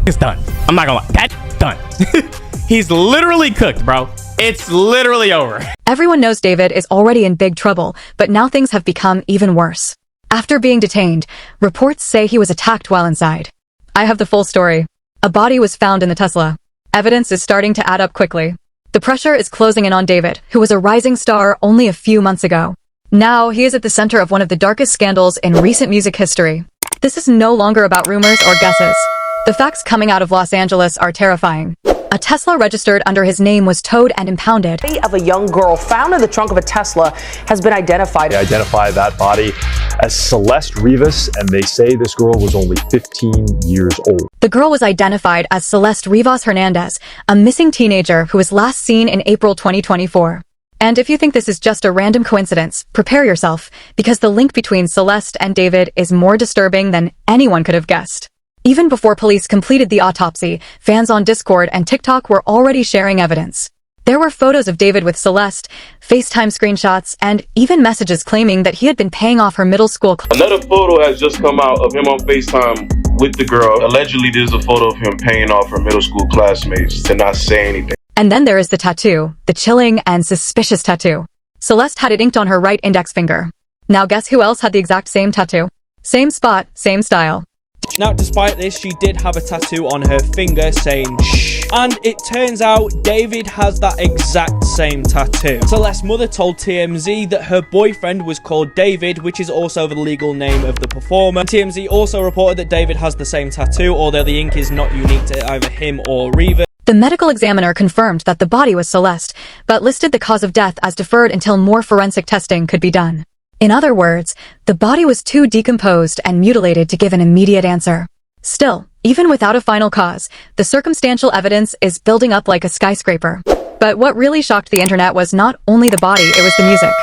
is done. I'm not gonna lie. That's done. He's literally cooked, bro. It's literally over. Everyone knows David is already in big trouble, but now things have become even worse. After being detained, reports say he was attacked while inside. I have the full story. A body was found in the Tesla. Evidence is starting to add up quickly. The pressure is closing in on David, who was a rising star only a few months ago. Now, he is at the center of one of the darkest scandals in recent music history. This is no longer about rumors or guesses. The facts coming out of Los Angeles are terrifying. A Tesla registered under his name was towed and impounded. The body of a young girl found in the trunk of a Tesla has been identified. They identify that body as Celeste Rivas, and they say this girl was only 15 years old. The girl was identified as Celeste Rivas Hernandez, a missing teenager who was last seen in April 2024. And if you think this is just a random coincidence, prepare yourself, because the link between Celeste and David is more disturbing than anyone could have guessed. Even before police completed the autopsy, fans on Discord and TikTok were already sharing evidence. There were photos of David with Celeste, FaceTime screenshots, and even messages claiming that he had been paying off her middle school class. Another photo has just come out of him on FaceTime with the girl. Allegedly, there's a photo of him paying off her middle school classmates to not say anything. And then there is the tattoo, the chilling and suspicious tattoo. Celeste had it inked on her right index finger. Now guess who else had the exact same tattoo? Same spot, same style. Now, despite this, she did have a tattoo on her finger saying shh. And it turns out David has that exact same tattoo. Celeste's mother told TMZ that her boyfriend was called David, which is also the legal name of the performer. TMZ also reported that David has the same tattoo, although the ink is not unique to either him or Riva. The medical examiner confirmed that the body was Celeste, but listed the cause of death as deferred until more forensic testing could be done. In other words, the body was too decomposed and mutilated to give an immediate answer. Still, even without a final cause, the circumstantial evidence is building up like a skyscraper. But what really shocked the internet was not only the body, it was the music.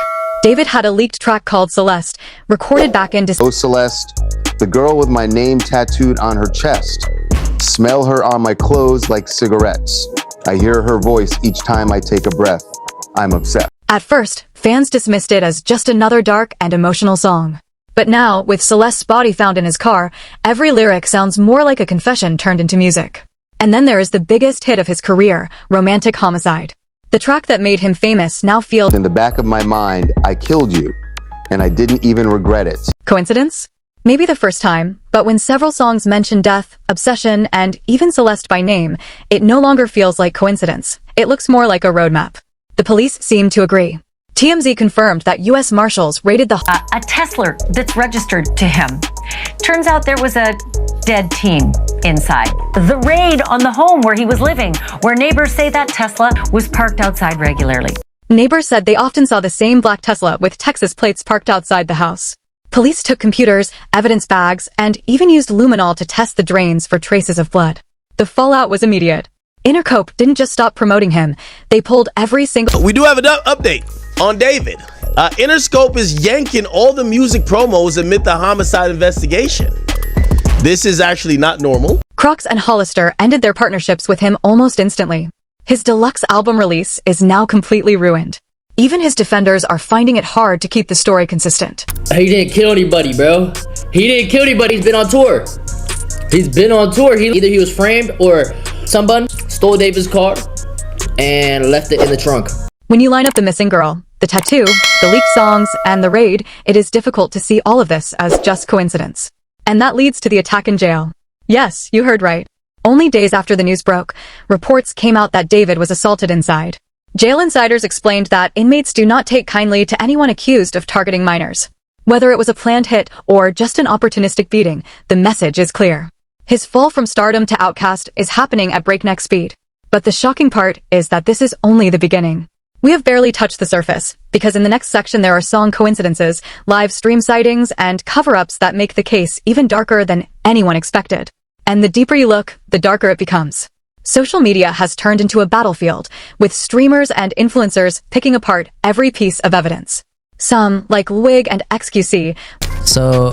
David had a leaked track called Celeste, recorded back in December. Oh Celeste, the girl with my name tattooed on her chest. Smell her on my clothes like cigarettes. I hear her voice each time I take a breath. I'm upset. At first, fans dismissed it as just another dark and emotional song. But now, with Celeste's body found in his car, every lyric sounds more like a confession turned into music. And then there is the biggest hit of his career, Romantic Homicide. The track that made him famous now feels in the back of my mind, I killed you, and I didn't even regret it. Coincidence? Maybe the first time, but when several songs mention death, obsession, and even Celeste by name, it no longer feels like coincidence. It looks more like a roadmap. The police seem to agree. TMZ confirmed that U.S. Marshals raided the a Tesla that's registered to him. Turns out there was a dead teen inside. The raid on the home where he was living, where neighbors say that Tesla was parked outside regularly. Neighbors said they often saw the same black Tesla with Texas plates parked outside the house. Police took computers, evidence bags, and even used luminol to test the drains for traces of blood. The fallout was immediate. Intercope didn't just stop promoting him. They pulled every single... We do have an update on David. Interscope is yanking all the music promos amid the homicide investigation. This is actually not normal. Crocs and Hollister ended their partnerships with him almost instantly. His deluxe album release is now completely ruined. Even his defenders are finding it hard to keep the story consistent. He didn't kill anybody, bro. He didn't kill anybody. He's been on tour. He's been on tour. Either he was framed or someone stole David's car and left it in the trunk. When you line up the missing girl, the tattoo, the leaked songs, and the raid, it is difficult to see all of this as just coincidence. And that leads to the attack in jail. Yes, you heard right. Only days after the news broke, reports came out that David was assaulted inside. Jail insiders explained that inmates do not take kindly to anyone accused of targeting minors. Whether it was a planned hit or just an opportunistic beating, the message is clear. His fall from stardom to outcast is happening at breakneck speed. But the shocking part is that this is only the beginning. We have barely touched the surface, because in the next section there are song coincidences, live stream sightings, and cover-ups that make the case even darker than anyone expected. And the deeper you look, the darker it becomes. Social media has turned into a battlefield, with streamers and influencers picking apart every piece of evidence. Some, like Wig and XQC. So,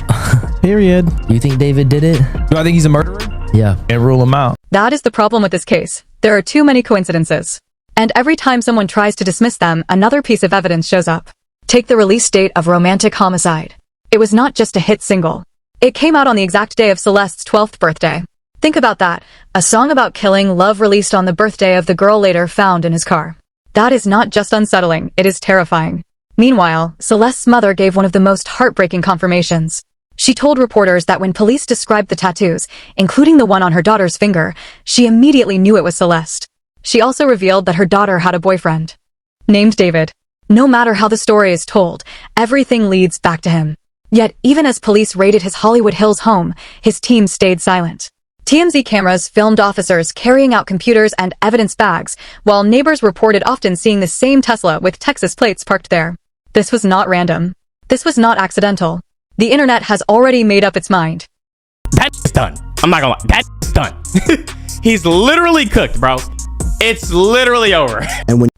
period. You think David did it? Do I think he's a murderer? Yeah. And rule him out. That is the problem with this case. There are too many coincidences. And every time someone tries to dismiss them, another piece of evidence shows up. Take the release date of Romantic Homicide. It was not just a hit single. It came out on the exact day of Celeste's 12th birthday. Think about that. A song about killing, love released on the birthday of the girl later found in his car. That is not just unsettling, it is terrifying. Meanwhile, Celeste's mother gave one of the most heartbreaking confirmations. She told reporters that when police described the tattoos, including the one on her daughter's finger, she immediately knew it was Celeste. She also revealed that her daughter had a boyfriend named David. No matter how the story is told, everything leads back to him. Yet, even as police raided his Hollywood Hills home, his team stayed silent. TMZ cameras filmed officers carrying out computers and evidence bags, while neighbors reported often seeing the same Tesla with Texas plates parked there. This was not random. This was not accidental. The internet has already made up its mind. That's done. I'm not gonna lie. That's done. He's literally cooked, bro. It's literally over.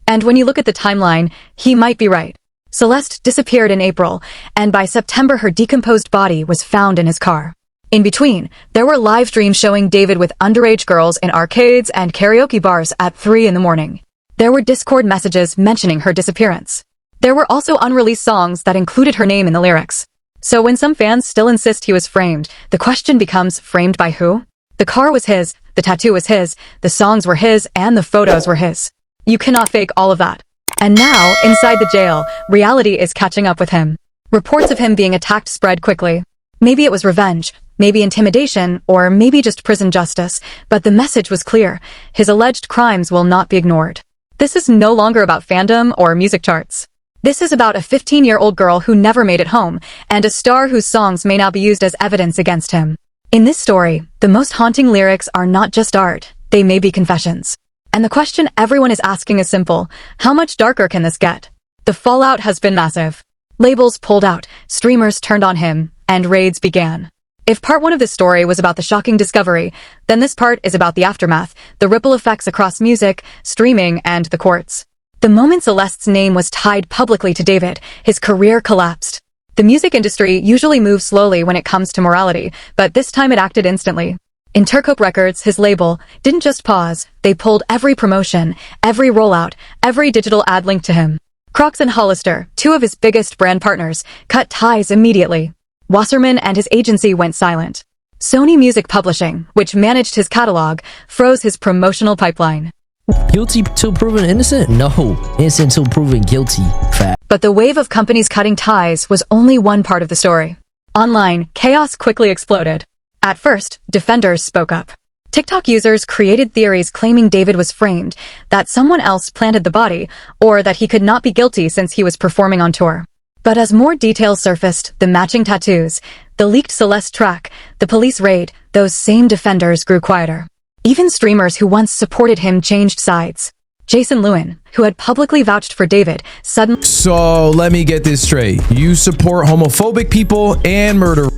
And when you look at the timeline, he might be right. Celeste disappeared in April, and by September her decomposed body was found in his car. In between, there were live streams showing David with underage girls in arcades and karaoke bars at 3 in the morning. There were Discord messages mentioning her disappearance. There were also unreleased songs that included her name in the lyrics. So when some fans still insist he was framed, the question becomes, framed by who? The car was his, the tattoo was his, the songs were his, and the photos were his. You cannot fake all of that. And now, inside the jail, reality is catching up with him. Reports of him being attacked spread quickly. Maybe it was revenge, maybe intimidation, or maybe just prison justice, but the message was clear. His alleged crimes will not be ignored. This is no longer about fandom or music charts. This is about a 15-year-old girl who never made it home, and a star whose songs may now be used as evidence against him. In this story, the most haunting lyrics are not just art, they may be confessions. And the question everyone is asking is simple: how much darker can this get? The fallout has been massive. Labels pulled out, streamers turned on him, and raids began. If part 1 of this story was about the shocking discovery, then this part is about the aftermath, the ripple effects across music, streaming, and the courts. The moment Celeste's name was tied publicly to David, his career collapsed. The music industry usually moves slowly when it comes to morality, but this time it acted instantly. Intercope Records, his label, didn't just pause, they pulled every promotion, every rollout, every digital ad linked to him. Crocs and Hollister, 2 of his biggest brand partners, cut ties immediately. Wasserman and his agency went silent. Sony Music Publishing, which managed his catalog, froze his promotional pipeline. Guilty till proven innocent? No. Innocent till proven guilty. Fact. But the wave of companies cutting ties was only one part of the story. Online, chaos quickly exploded. At first, defenders spoke up. TikTok users created theories claiming David was framed, that someone else planted the body, or that he could not be guilty since he was performing on tour. But as more details surfaced, the matching tattoos, the leaked Celeste track, the police raid, those same defenders grew quieter. Even streamers who once supported him changed sides. Jason Lewin, who had publicly vouched for David, suddenly— So, let me get this straight. You support homophobic people and murder.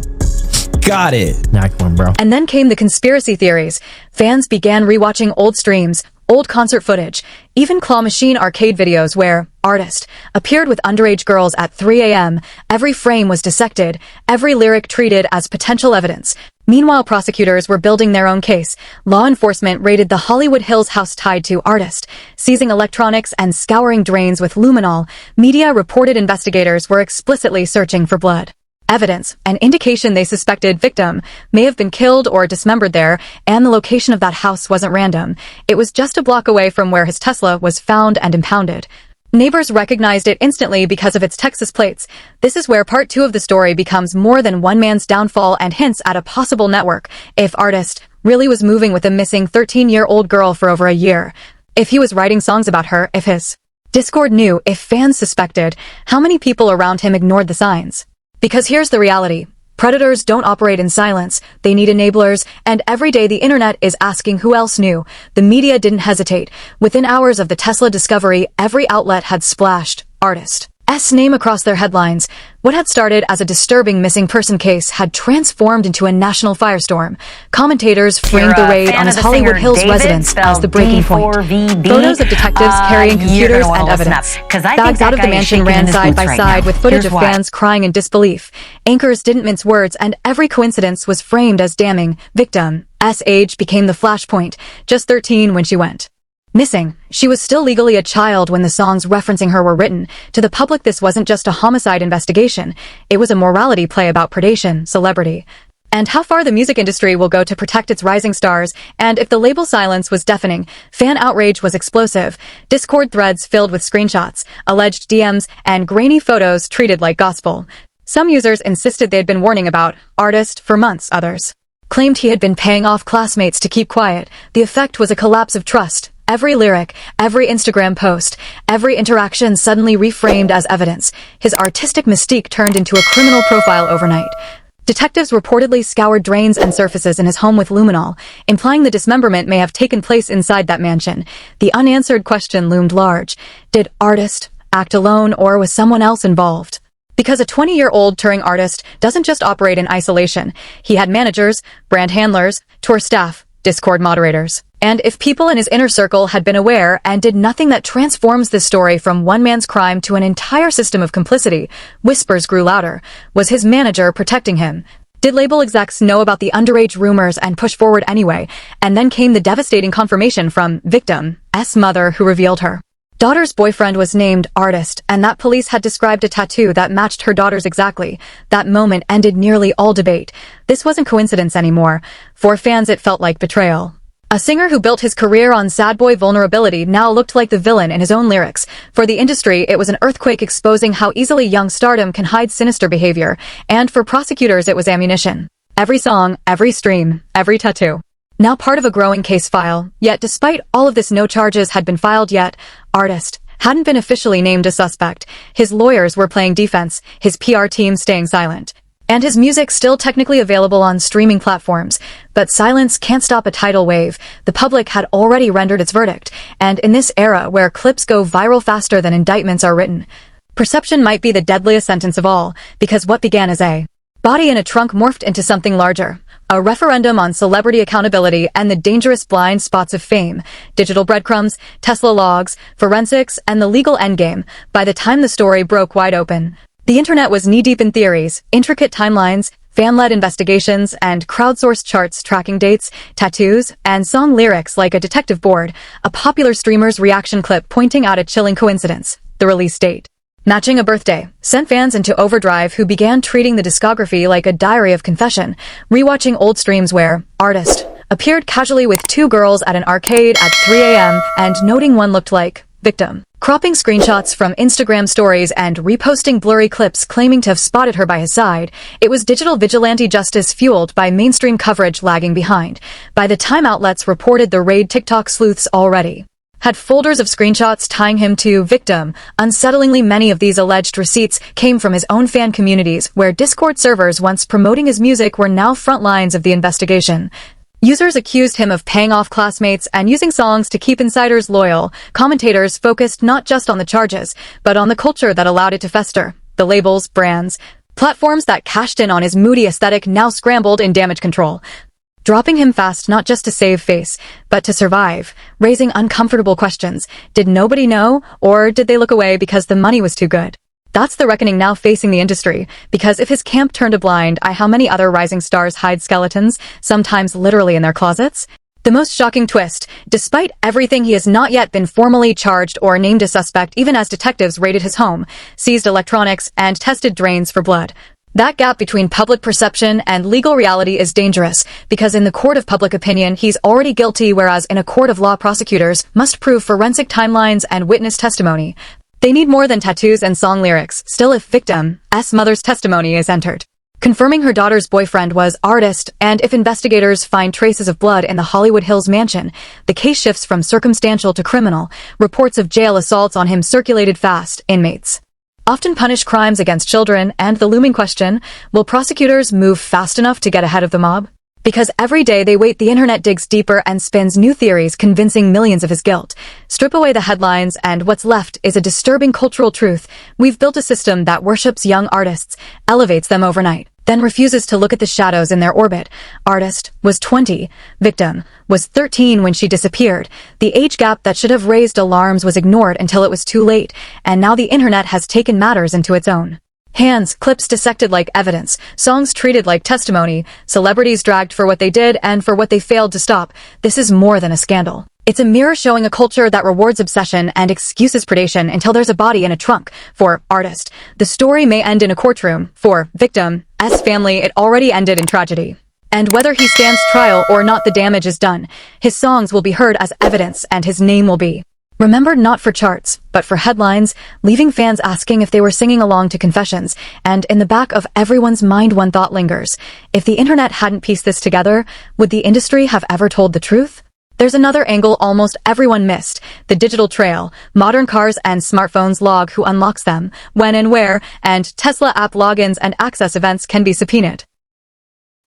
Got it. Nah, come on, bro. And then came the conspiracy theories. Fans began rewatching old streams, old concert footage, even claw machine arcade videos where Artist appeared with underage girls at 3 a.m. Every frame was dissected, every lyric treated as potential evidence. Meanwhile, prosecutors were building their own case. Law enforcement raided the Hollywood Hills house tied to Artist, seizing electronics and scouring drains with luminol. Media reported investigators were explicitly searching for blood. Evidence, an indication they suspected victim may have been killed or dismembered there, and the location of that house wasn't random. It was just a block away from where his Tesla was found and impounded. Neighbors recognized it instantly because of its Texas plates. This is where part 2 of the story becomes more than one man's downfall and hints at a possible network. If Artist really was moving with a missing 13-year-old girl for over a year, if he was writing songs about her, if his Discord knew, if fans suspected, how many people around him ignored the signs? Because here's the reality. Predators don't operate in silence. They need enablers, and every day the internet is asking who else knew. The media didn't hesitate. Within hours of the Tesla discovery, every outlet had splashed Artist's name across their headlines. What had started as a disturbing missing person case had transformed into a national firestorm. Commentators framed the raid on his Hollywood Hills residence as the breaking point. Photos of detectives carrying computers and evidence. Bags out of the mansion ran side by side with footage of fans crying in disbelief. Anchors didn't mince words, and every coincidence was framed as damning. Victim's age became the flashpoint, just 13 when she went missing. She was still legally a child when the songs referencing her were written. To the public, this wasn't just a homicide investigation. It was a morality play about predation, celebrity, and how far the music industry will go to protect its rising stars, and if the label silence was deafening, fan outrage was explosive, Discord threads filled with screenshots, alleged DMs, and grainy photos treated like gospel. Some users insisted they'd been warning about Artist for months, others claimed he had been paying off classmates to keep quiet. The effect was a collapse of trust. Every lyric, every Instagram post, every interaction suddenly reframed as evidence. His artistic mystique turned into a criminal profile overnight. Detectives reportedly scoured drains and surfaces in his home with luminol, implying the dismemberment may have taken place inside that mansion. The unanswered question loomed large. Did Artist act alone, or was someone else involved? Because a 20-year-old touring artist doesn't just operate in isolation. He had managers, brand handlers, tour staff, Discord moderators. And if people in his inner circle had been aware and did nothing that transforms this story from one man's crime to an entire system of complicity, whispers grew louder. Was his manager protecting him? Did label execs know about the underage rumors and push forward anyway? And then came the devastating confirmation from victim's mother, who revealed her daughter's boyfriend was named Artist, and that police had described a tattoo that matched her daughter's exactly. That moment ended nearly all debate. This wasn't coincidence anymore. For fans, it felt like betrayal. A singer who built his career on sad boy vulnerability now looked like the villain in his own lyrics. For the industry, it was an earthquake exposing how easily young stardom can hide sinister behavior. And for prosecutors, it was ammunition. Every song, every stream, every tattoo. Now part of a growing case file. Yet despite all of this, no charges had been filed yet. Artist hadn't been officially named a suspect. His lawyers were playing defense, his PR team staying silent. And his music still technically available on streaming platforms. But silence can't stop a tidal wave. The public had already rendered its verdict. And in this era where clips go viral faster than indictments are written, perception might be the deadliest sentence of all, because what began as a body in a trunk morphed into something larger. A referendum on celebrity accountability and the dangerous blind spots of fame, digital breadcrumbs, Tesla logs, forensics, and the legal endgame. By the time the story broke wide open, the internet was knee-deep in theories, intricate timelines, fan-led investigations, and crowdsourced charts tracking dates, tattoos, and song lyrics like a detective board. A popular streamer's reaction clip pointing out a chilling coincidence: the release date matching a birthday, sent fans into overdrive, who began treating the discography like a diary of confession, rewatching old streams where Artist appeared casually with two girls at an arcade at 3 a.m. and noting one looked like victim, cropping screenshots from Instagram stories and reposting blurry clips claiming to have spotted her by his side. It was digital vigilante justice fueled by mainstream coverage lagging behind. By the time outlets reported the raid, TikTok sleuths already had folders of screenshots tying him to victim. Unsettlingly, many of these alleged receipts came from his own fan communities, where Discord servers once promoting his music were now front lines of the investigation. Users accused him of paying off classmates and using songs to keep insiders loyal. Commentators focused not just on the charges, but on the culture that allowed it to fester. The labels, brands, platforms that cashed in on his moody aesthetic now scrambled in damage control, dropping him fast not just to save face, but to survive, raising uncomfortable questions. Did nobody know, or did they look away because the money was too good? That's the reckoning now facing the industry, because if his camp turned a blind eye, how many other rising stars hide skeletons, sometimes literally in their closets? The most shocking twist: despite everything, he has not yet been formally charged or named a suspect, even as detectives raided his home, seized electronics, and tested drains for blood. That gap between public perception and legal reality is dangerous, because in the court of public opinion, he's already guilty, whereas in a court of law, prosecutors must prove forensic timelines and witness testimony. They need more than tattoos and song lyrics. Still, if victim's mother's testimony is entered, confirming her daughter's boyfriend was Artist, and if investigators find traces of blood in the Hollywood Hills mansion, the case shifts from circumstantial to criminal. Reports of jail assaults on him circulated fast. Inmates often punish crimes against children, and the looming question: will prosecutors move fast enough to get ahead of the mob? Because every day they wait, the internet digs deeper and spins new theories, convincing millions of his guilt. Strip away the headlines, and what's left is a disturbing cultural truth. We've built a system that worships young artists, elevates them overnight, then refuses to look at the shadows in their orbit. Artist was 20. Victim was 13 when she disappeared. The age gap that should have raised alarms was ignored until it was too late, and now the internet has taken matters into its own hands. Clips dissected like evidence, songs treated like testimony, celebrities dragged for what they did and for what they failed to stop. This is more than a scandal. It's a mirror showing a culture that rewards obsession and excuses predation until there's a body in a trunk. For artist, the story may end in a courtroom. For victim's family, it already ended in tragedy. And whether he stands trial or not, the damage is done. His songs will be heard as evidence and his name will be remembered not for charts, but for headlines, leaving fans asking if they were singing along to confessions. And in the back of everyone's mind, one thought lingers. If the internet hadn't pieced this together, would the industry have ever told the truth? There's another angle almost everyone missed, the digital trail. Modern cars and smartphones log who unlocks them, when and where, and Tesla app logins and access events can be subpoenaed.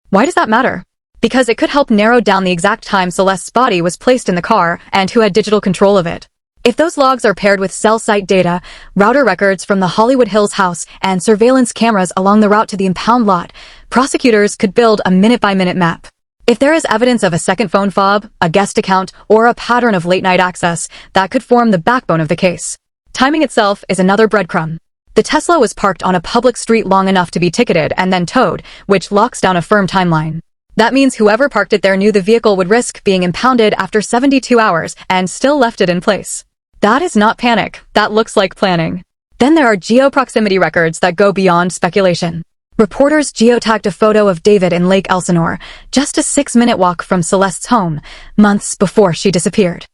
Why does that matter? Because it could help narrow down the exact time Celeste's body was placed in the car and who had digital control of it. If those logs are paired with cell site data, router records from the Hollywood Hills house, and surveillance cameras along the route to the impound lot, prosecutors could build a minute-by-minute map. If there is evidence of a second phone fob, a guest account, or a pattern of late-night access, that could form the backbone of the case. Timing itself is another breadcrumb. The Tesla was parked on a public street long enough to be ticketed and then towed, which locks down a firm timeline. That means whoever parked it there knew the vehicle would risk being impounded after 72 hours and still left it in place. That is not panic. That looks like planning. Then there are geo-proximity records that go beyond speculation. Reporters geotagged a photo of David in Lake Elsinore, just a 6-minute walk from Celeste's home, months before she disappeared.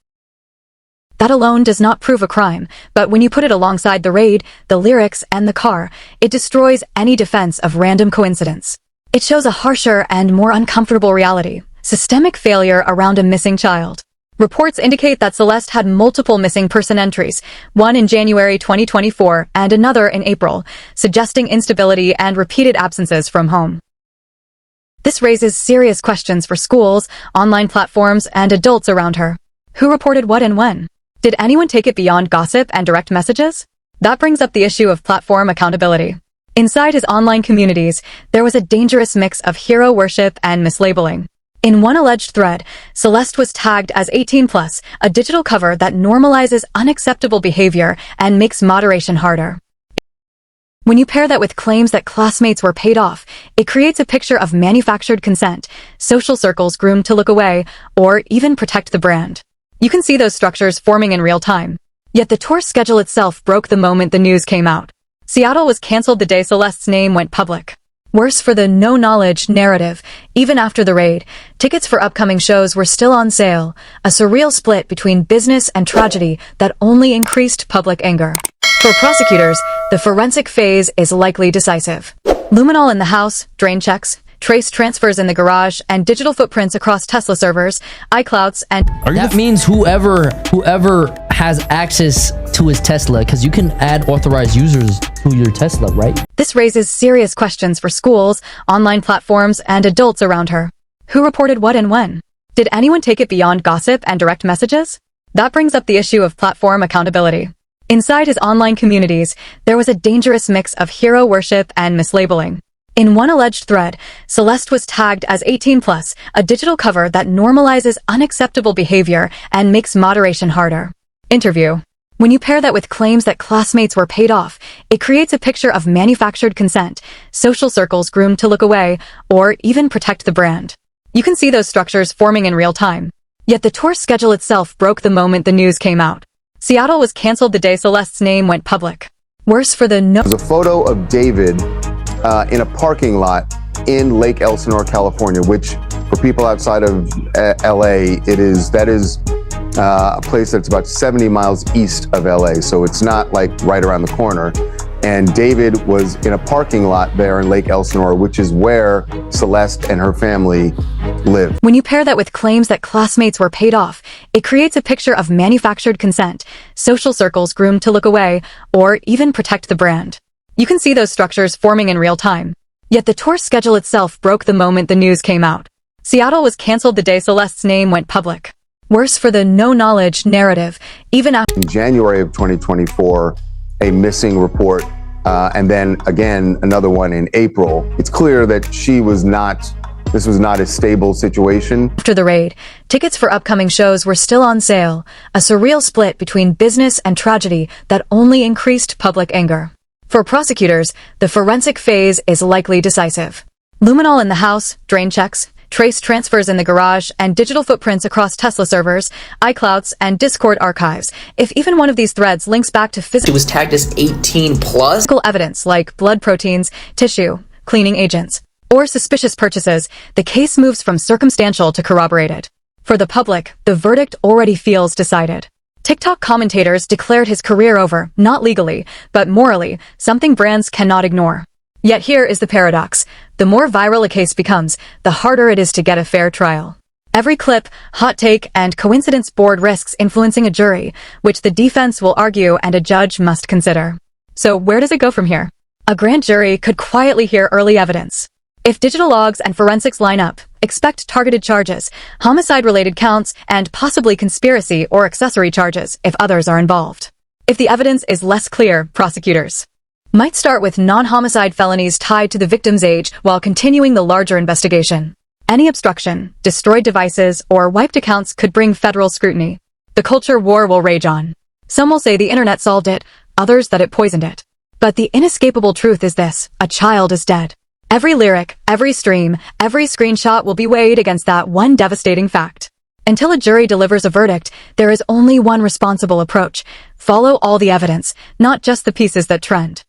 That alone does not prove a crime, but when you put it alongside the raid, the lyrics, and the car, it destroys any defense of random coincidence. It shows a harsher and more uncomfortable reality, systemic failure around a missing child. Reports indicate that Celeste had multiple missing person entries, one in January 2024 and another in April, suggesting instability and repeated absences from home. This raises serious questions for schools, online platforms, and adults around her. Who reported what and when? Did anyone take it beyond gossip and direct messages? That brings up the issue of platform accountability. Inside his online communities, there was a dangerous mix of hero worship and mislabeling. In one alleged thread, Celeste was tagged as 18+, a digital cover that normalizes unacceptable behavior and makes moderation harder. When you pair that with claims that classmates were paid off, it creates a picture of manufactured consent, social circles groomed to look away, or even protect the brand. You can see those structures forming in real time. Yet the tour schedule itself broke the moment the news came out. Seattle was canceled the day Celeste's name went public. Worse for the no-knowledge narrative, even after the raid, tickets for upcoming shows were still on sale, a surreal split between business and tragedy that only increased public anger. For prosecutors, the forensic phase is likely decisive. Luminol in the house, drain checks, trace transfers in the garage, and digital footprints across Tesla servers, iClouds, and... That means whoever has access to his Tesla, because you can add authorized users to your Tesla, right? This raises serious questions for schools, online platforms, and adults around her. Who reported what and when? Did anyone take it beyond gossip and direct messages? That brings up the issue of platform accountability. Inside his online communities, there was a dangerous mix of hero worship and mislabeling. In one alleged thread, Celeste was tagged as 18+, a digital cover that normalizes unacceptable behavior and makes moderation harder. Interview. When you pair that with claims that classmates were paid off, it creates a picture of manufactured consent, social circles groomed to look away, or even protect the brand. You can see those structures forming in real time. Yet the tour schedule itself broke the moment the news came out. Seattle was canceled the day Celeste's name went public. Worse for the There's a photo of David in a parking lot in Lake Elsinore, California, which for people outside of LA, that is a place that's about 70 miles east of LA. So it's not like right around the corner. And David was in a parking lot there in Lake Elsinore, which is where Celeste and her family live. When you pair that with claims that classmates were paid off, it creates a picture of manufactured consent, social circles groomed to look away, or even protect the brand. You can see those structures forming in real time. Yet the tour schedule itself broke the moment the news came out. Seattle was canceled the day Celeste's name went public. Worse for the no-knowledge narrative, even after... In January of 2024, a missing report, and then again, another one in April. It's clear that this was not a stable situation. After the raid, tickets for upcoming shows were still on sale, a surreal split between business and tragedy that only increased public anger. For prosecutors, the forensic phase is likely decisive. Luminol in the house, drain checks, trace transfers in the garage, and digital footprints across Tesla servers, iClouds, and Discord archives. If even one of these threads links back to physical, it was tagged as 18 plus evidence like blood proteins, tissue, cleaning agents, or suspicious purchases, the case moves from circumstantial to corroborated. For the public, the verdict already feels decided. TikTok commentators declared his career over, not legally, but morally, something brands cannot ignore. Yet here is the paradox. The more viral a case becomes, the harder it is to get a fair trial. Every clip, hot take, and coincidence board risks influencing a jury, which the defense will argue and a judge must consider. So where does it go from here? A grand jury could quietly hear early evidence. If digital logs and forensics line up, expect targeted charges, homicide-related counts, and possibly conspiracy or accessory charges if others are involved. If the evidence is less clear, prosecutors might start with non-homicide felonies tied to the victim's age while continuing the larger investigation. Any obstruction, destroyed devices, or wiped accounts could bring federal scrutiny. The culture war will rage on. Some will say the internet solved it, others that it poisoned it. But the inescapable truth is this: a child is dead. Every lyric, every stream, every screenshot will be weighed against that one devastating fact. Until a jury delivers a verdict, there is only one responsible approach. Follow all the evidence, not just the pieces that trend.